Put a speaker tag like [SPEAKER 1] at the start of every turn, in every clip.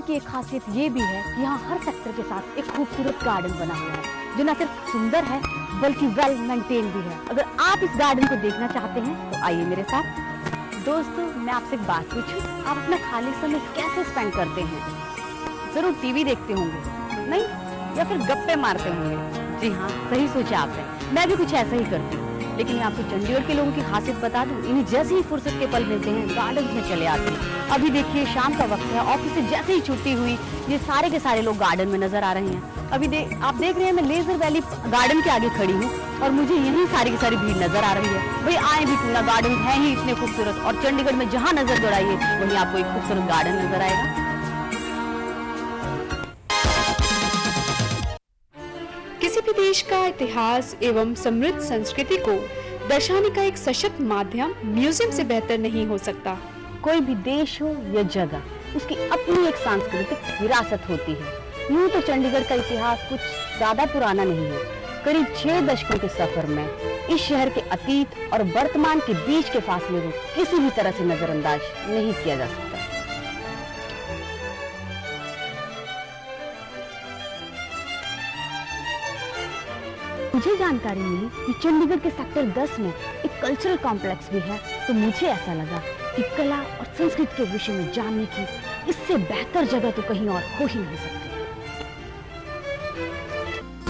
[SPEAKER 1] की एक खासियत ये भी है कि यहाँ हर सेक्टर के साथ एक खूबसूरत गार्डन बना हुआ है जो न सिर्फ सुंदर है बल्कि वेल मेंटेन भी है। अगर आप इस गार्डन को देखना चाहते हैं तो आइए मेरे साथ। दोस्तों, मैं आपसे एक बात पूछूं, आप अपना खाली समय कैसे स्पेंड करते हैं? जरूर टीवी देखते होंगे, नहीं? या फिर गप्पे मारते होंगे? जी हाँ, सही सोचा आपने, मैं भी कुछ ऐसा ही करती हूँ। लेकिन मैं आपको चंडीगढ़ के लोगों की खासियत बता दूं, इन्हें जैसे ही फुर्सत के पल मिलते हैं गार्डन में चले आते हैं। अभी देखिए शाम का वक्त है, ऑफिस से जैसे ही छुट्टी हुई ये सारे के सारे लोग गार्डन में नजर आ रहे हैं। अभी आप देख रहे हैं मैं लेजर वैली गार्डन के आगे खड़ी हूँ और मुझे यही सारी की सारी भीड़ नजर आ रही है। भाई आए भी क्यों ना, गार्डन है ही इतने खूबसूरत और चंडीगढ़ में जहाँ नजर दौड़ाइए वहीं आपको एक खूबसूरत गार्डन नजर आएगा।
[SPEAKER 2] किसी भी देश का इतिहास एवं समृद्ध संस्कृति को दर्शाने का एक सशक्त माध्यम म्यूजियम से बेहतर नहीं हो सकता।
[SPEAKER 1] कोई भी देश हो या जगह, उसकी अपनी एक सांस्कृतिक विरासत होती है। यूं तो चंडीगढ़ का इतिहास कुछ ज्यादा पुराना नहीं है। करीब 6 दशकों के सफर में इस शहर के अतीत और वर्तमान के बीच के फासले को किसी भी तरह से नजरअंदाज नहीं किया जा सकता। मुझे जानकारी मिली कि चंडीगढ़ के सेक्टर 10 में एक कल्चरल कॉम्प्लेक्स भी है, तो मुझे ऐसा लगा कि कला और संस्कृति के विषय में जानने की इससे बेहतर जगह तो कहीं और हो ही नहीं सकती।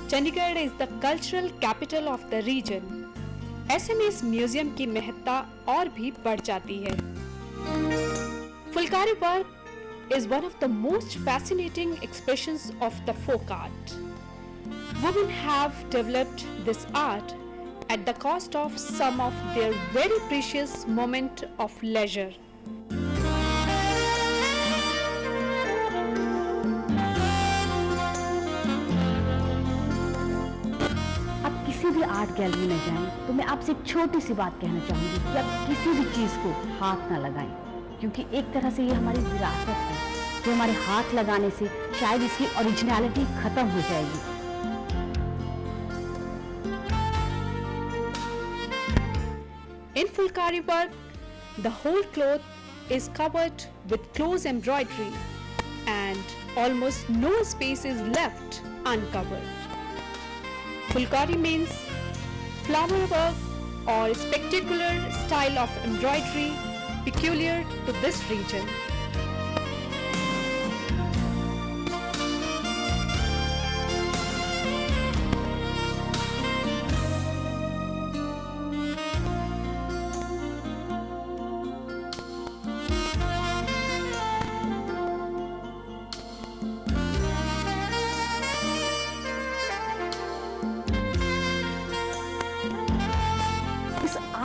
[SPEAKER 2] Chandigarh is the cultural capital of the region. ऐसे में इस म्यूजियम की महत्ता और भी बढ़ जाती है। Phulkari work is one of the most fascinating expressions of the folk art. Women have developed this art at the cost of some of their very precious moment of leisure.
[SPEAKER 1] आप किसी भी आर्ट गैलरी में जाएं तो मैं आपसे एक छोटी सी बात कहना चाहूंगी कि आप किसी भी चीज को हाथ ना लगाएं, क्योंकि एक तरह से ये हमारी विरासत है जो हमारे हाथ लगाने से शायद इसकी ओरिजिनलिटी खत्म हो जाएगी।
[SPEAKER 2] In Fulkari work, the whole cloth is covered with close embroidery and almost no space is left uncovered. Fulkari means flower work or spectacular style of embroidery peculiar to this region.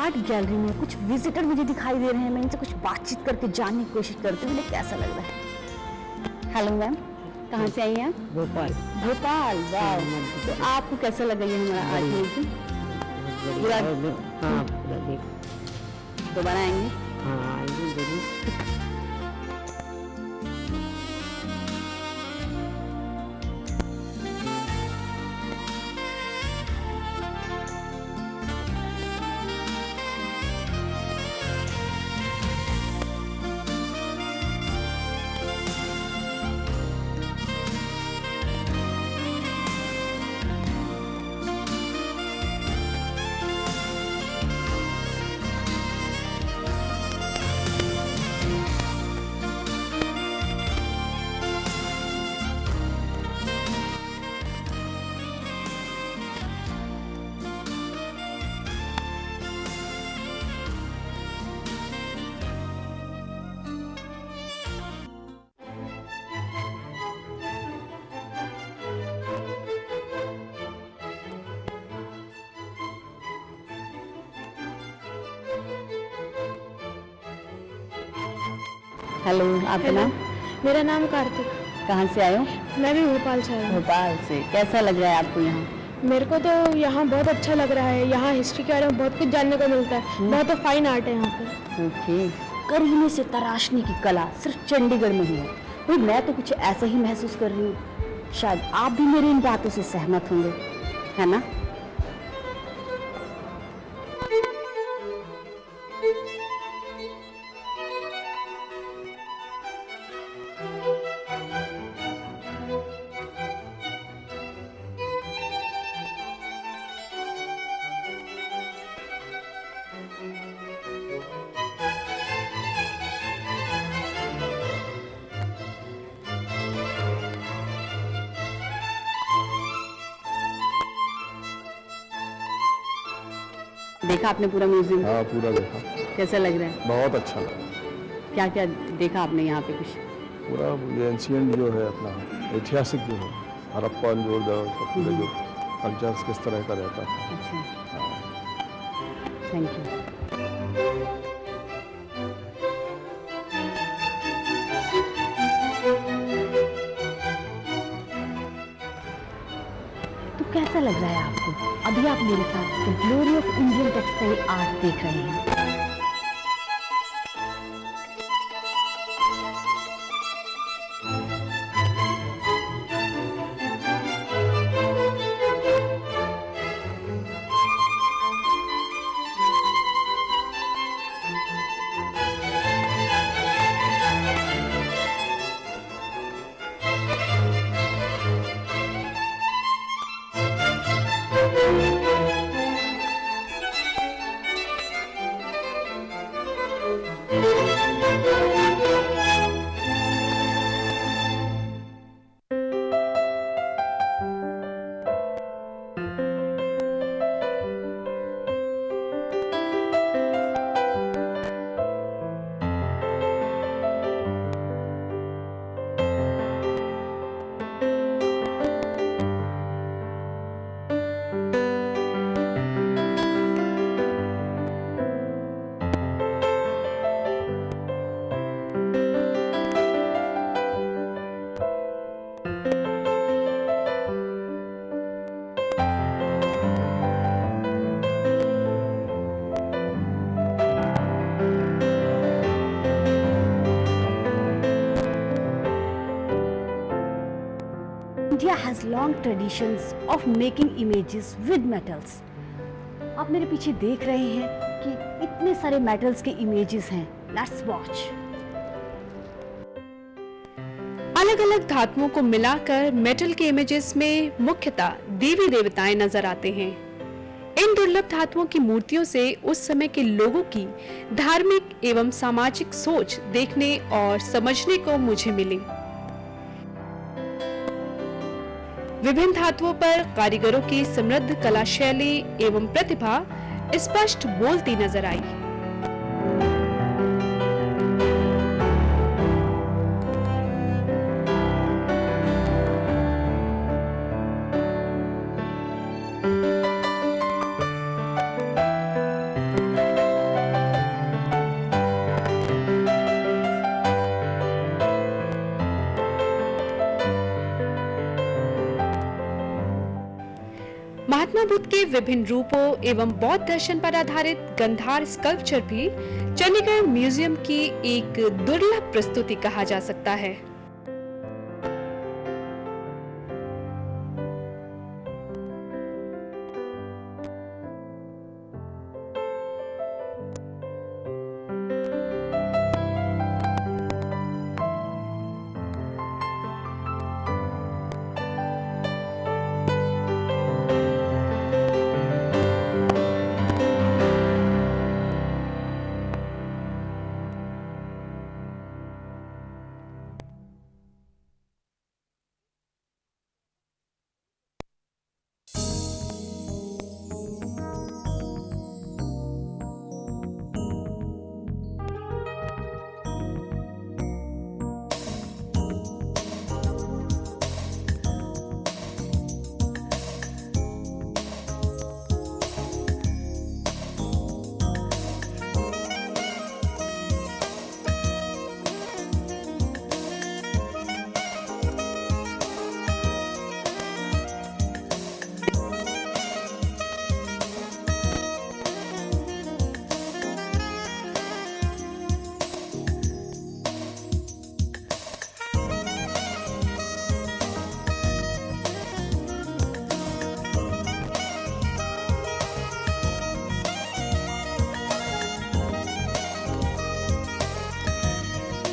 [SPEAKER 1] Art gallery में कुछ visitor मुझे दिखाई दे रहे हैं। मैं इनसे कुछ बातचीत करके जानने की कोशिश करती हूँ, मुझे कैसा लग रहा है। हेलो मैम, कहाँ से आई हैं?
[SPEAKER 3] भोपाल।
[SPEAKER 1] भोपाल, वाह। तो आपको कैसा लगा ये हमारा आर्ट म्यूजियम? पूरा
[SPEAKER 3] हाँ, पूरा देख।
[SPEAKER 1] दोबारा आएंगे?
[SPEAKER 3] हाँ, आएंगे जरूर।
[SPEAKER 1] हेलो, आपका नाम?
[SPEAKER 4] मेरा नाम कार्तिक।
[SPEAKER 1] कहाँ से आए हो?
[SPEAKER 4] मैं भी भोपाल से आई हूँ।
[SPEAKER 1] भोपाल से। कैसा लग रहा है आपको यहाँ?
[SPEAKER 4] मेरे को तो यहाँ बहुत अच्छा लग रहा है। यहाँ हिस्ट्री के बारे में बहुत कुछ जानने को मिलता है। बहुत तो फाइन आर्ट है यहाँ पे।
[SPEAKER 1] ओके। करीने से तराशने की कला सिर्फ चंडीगढ़ में ही है। भाई मैं तो कुछ ऐसा ही महसूस कर रही हूँ। शायद आप भी मेरी इन बातों से सहमत होंगे, है ना? देखा आपने पूरा म्यूजियम?
[SPEAKER 5] हाँ पूरा देखा,
[SPEAKER 1] कैसा लग रहा है?
[SPEAKER 5] बहुत अच्छा लगा।
[SPEAKER 1] क्या क्या देखा आपने यहाँ पे कुछ?
[SPEAKER 5] पूरा एंशियंट जो है अपना ऐतिहासिक जो है हड़प्पन जो पूरे जो कल्चर्स किस तरह का रहता था।
[SPEAKER 1] अच्छा, थैंक यू। तो कैसा लग रहा है आपको? अभी आप मेरे साथ the glory of Indian textile art देख रहे हैं। India has long traditions of making images with metals. आप मेरे पीछे देख रहे हैं कि इतने सारे मेटल्स के इमेजेस हैं। Let's watch.
[SPEAKER 2] अलग अलग धातुओं को मिलाकर मेटल के इमेजेस में मुख्यतः देवी देवताएं नजर आते हैं। इन दुर्लभ धातुओं की मूर्तियों से उस समय के लोगों की धार्मिक एवं सामाजिक सोच देखने और समझने को मुझे मिली। विभिन्न धातुओं पर कारीगरों की समृद्ध कला शैली एवं प्रतिभा स्पष्ट बोलती नजर आई। महात्मा बुद्ध के विभिन्न रूपों एवं बौद्ध दर्शन पर आधारित गंधार स्कल्पचर भी चंडीगढ़ म्यूजियम की एक दुर्लभ प्रस्तुति कहा जा सकता है।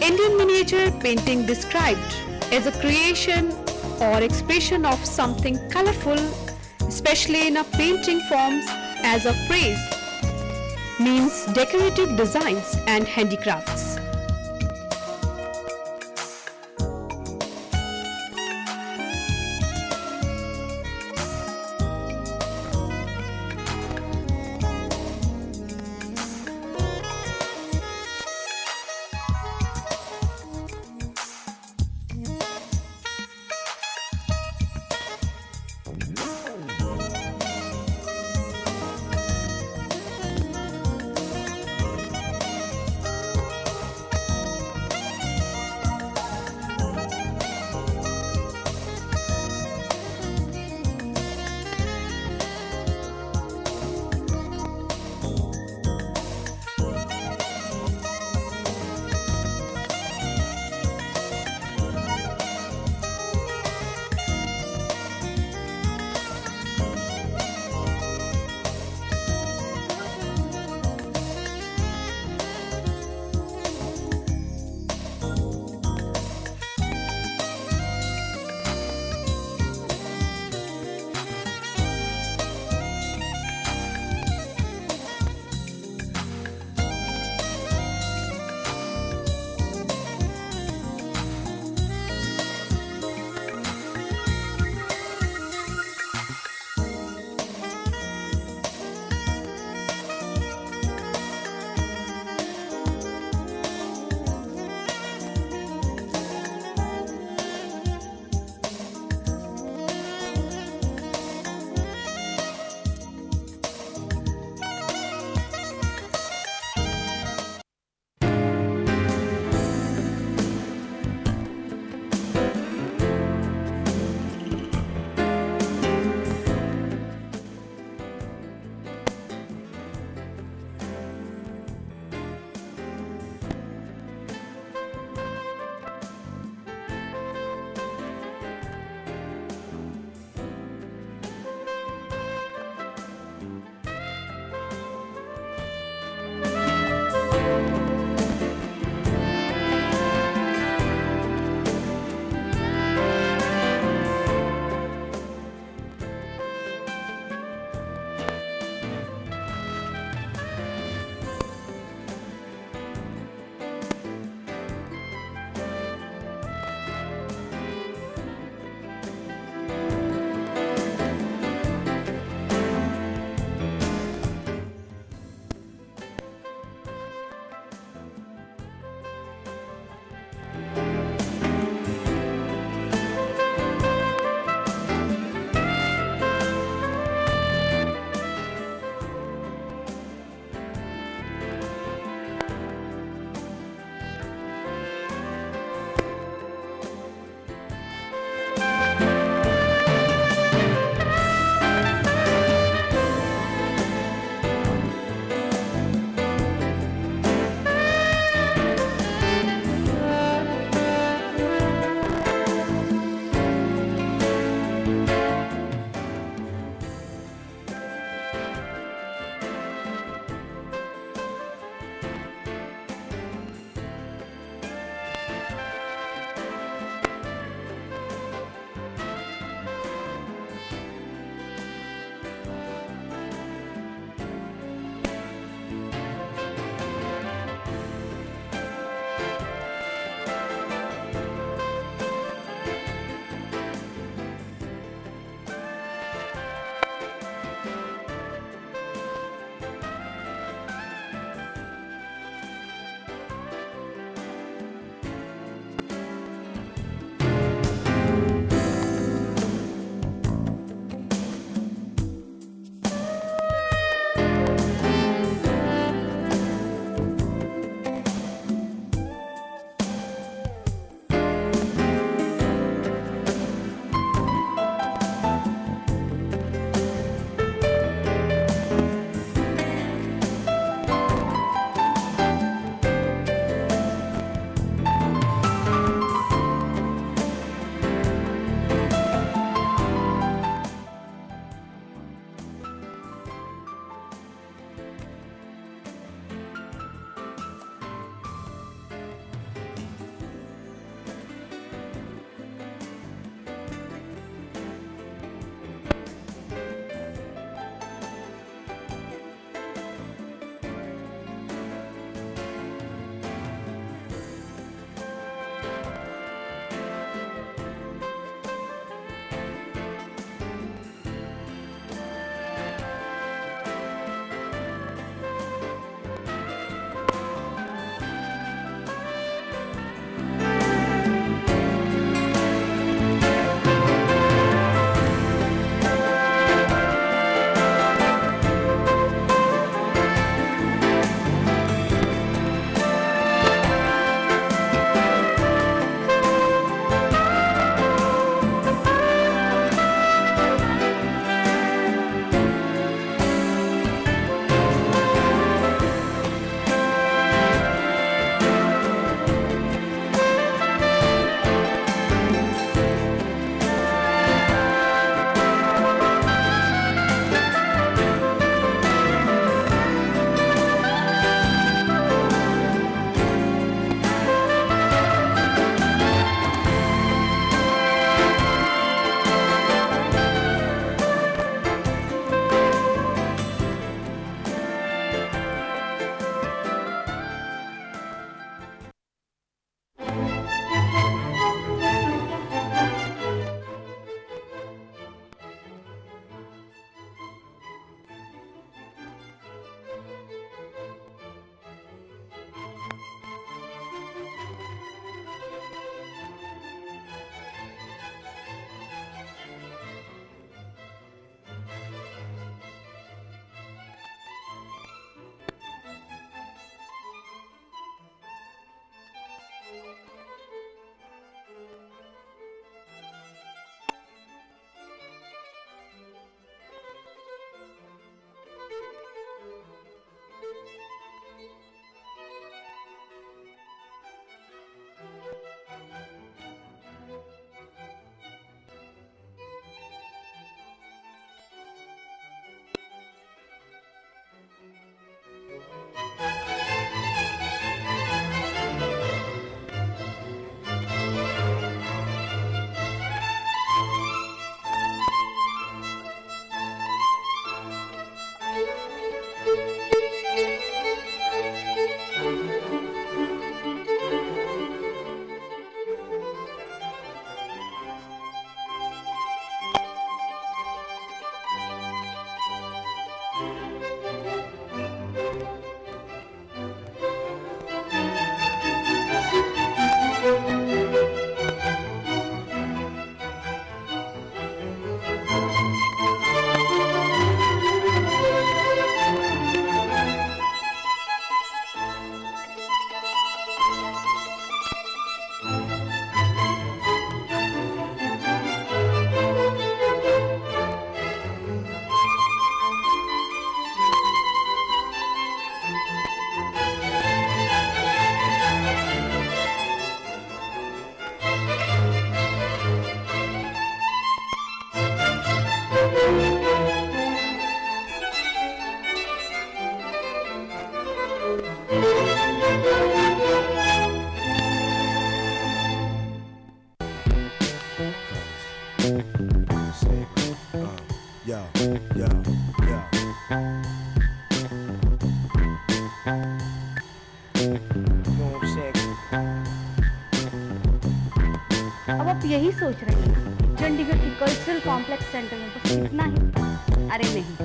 [SPEAKER 2] Indian miniature painting described as a creation or expression of something colorful, especially in a painting forms as a phrase, means decorative designs and handicrafts.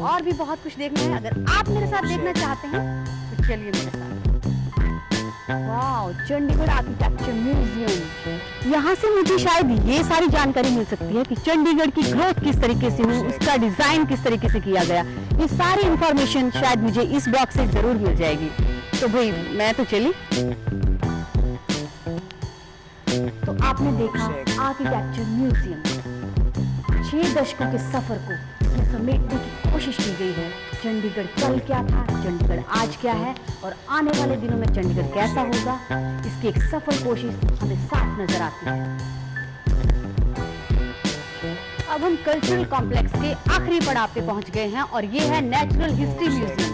[SPEAKER 1] और भी बहुत कुछ देखना है। अगर आप मेरे साथ देखना चाहते हैं तो चलिए मेरे साथ। Wow, Chandigarh architecture museum. यहाँ से मुझे शायद ये सारी जानकारी मिल सकती है कि चंडीगढ़ की ग्रोथ किस तरीके से हुई, उसका डिजाइन किस तरीके से किया गया। ये सारी इंफॉर्मेशन शायद मुझे इस ब्लॉग से जरूर मिल जाएगी। तो भाई मैं तो चली। तो आपने देखा आर्किटेक्चर म्यूजियम। 6 दशकों के सफर को इसमें समेटने की कोशिश की गई है। चंडीगढ़ कल क्या था, चंडीगढ़ आज क्या है और आने वाले दिनों में चंडीगढ़ कैसा होगा, इसकी एक सफल कोशिश हमें साफ नजर आती है। अब हम कल्चरल कॉम्प्लेक्स के आखिरी पड़ाव पे पहुंच गए हैं और ये है नेचुरल हिस्ट्री म्यूजियम।